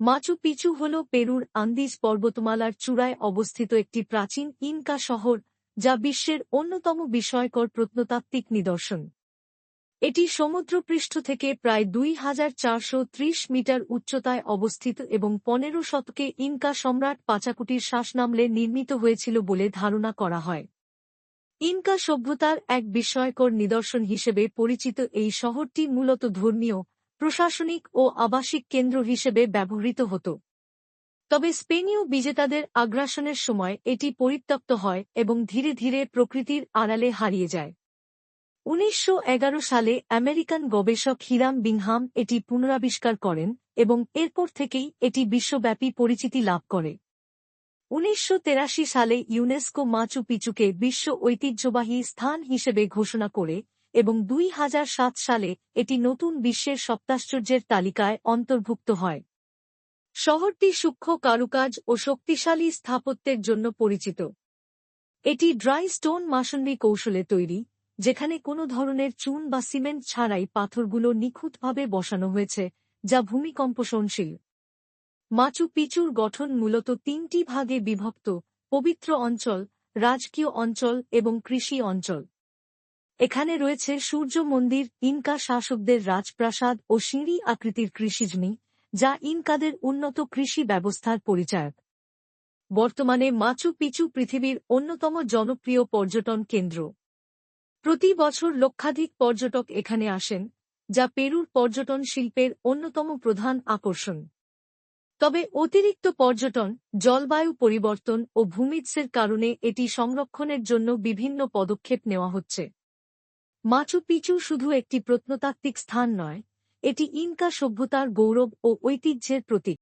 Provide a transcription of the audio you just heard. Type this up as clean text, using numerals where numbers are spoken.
Machu Picchu হল পেরুর Andes পর্বতমালার চূড়ায় অবস্থিত একটি প্রাচীন ইনকা শহর, যা বিশ্বের অন্যতম বিস্ময়কর প্রত্নতাত্ত্বিক নিদর্শন। এটি সমুদ্রপৃষ্ঠ থেকে প্রায় ২,৪৩০ মিটার উচ্চতায় অবস্থিত এবং ১৫ শতকে ইনকা সম্রাট পাচাকুটির শাসনামলে নির্মিত হয়েছিল বলে ধারণা করা হয়। ইনকা সভ্যতার এক বিস্ময়কর নিদর্শন হিসেবে পরিচিত এই শহরটি মূলত ধর্মীয়, প্রশাসনিক ও আবাসিক কেন্দ্র হিসেবে ব্যবহৃত হতো। তবে স্পেনীয় বিজেতাদের আগ্রাসনের সময় এটি পরিত্যক্ত হয় এবং ধীরে ধীরে প্রকৃতির আড়ালে হারিয়ে যায়। ১৯১১ সালে আমেরিকান গবেষক হিরাম বিংহাম এটি পুনরাবিষ্কার করেন এবং এরপর থেকেই এটি বিশ্বব্যাপী পরিচিতি লাভ করে। ১৯৮৩ সালে ইউনেস্কো মাচু পিচুকে বিশ্ব ঐতিহ্যবাহী স্থান হিসেবে ঘোষণা করে এবং ২০০৭ সালে এটি নতুন বিশ্বের সপ্তাশ্চর্যের তালিকায় অন্তর্ভুক্ত হয়। শহরটি সূক্ষ্ম কারুকাজ ও শক্তিশালী স্থাপত্যের জন্য পরিচিত। এটি ড্রাই স্টোন মাসনরি কৌশলে তৈরি, যেখানে কোনো ধরনের চুন বা সিমেন্ট ছাড়াই পাথরগুলো নিখুঁতভাবে বসানো হয়েছে, যা ভূমিকম্প সহনশীল। মাচু পিচুর গঠন মূলত ৩টি ভাগে বিভক্ত: পবিত্র অঞ্চল, রাজকীয় অঞ্চল এবং কৃষি অঞ্চল। এখানে রয়েছে সূর্য মন্দির, ইনকা শাসকদের রাজপ্রাসাদ ও সিঁড়ি আকৃতির কৃষিজমি, যা ইনকাদের উন্নত কৃষি ব্যবস্থার পরিচায়ক। বর্তমানে মাচু পিচু পৃথিবীর অন্যতম জনপ্রিয় পর্যটন কেন্দ্র। প্রতি বছর লক্ষাধিক পর্যটক এখানে আসেন, যা পেরুর পর্যটন শিল্পের অন্যতম প্রধান আকর্ষণ। তবে অতিরিক্ত পর্যটন, জলবায়ু পরিবর্তন ও ভূমিধ্সের কারণে এটি সংরক্ষণের জন্য বিভিন্ন পদক্ষেপ নেওয়া হচ্ছে। মাচু পিচু শুধু একটি প্রত্নতাত্ত্বিক স্থান নয়, এটি ইনকা সভ্যতার গৌরব ও ঐতিহ্যের প্রতীক।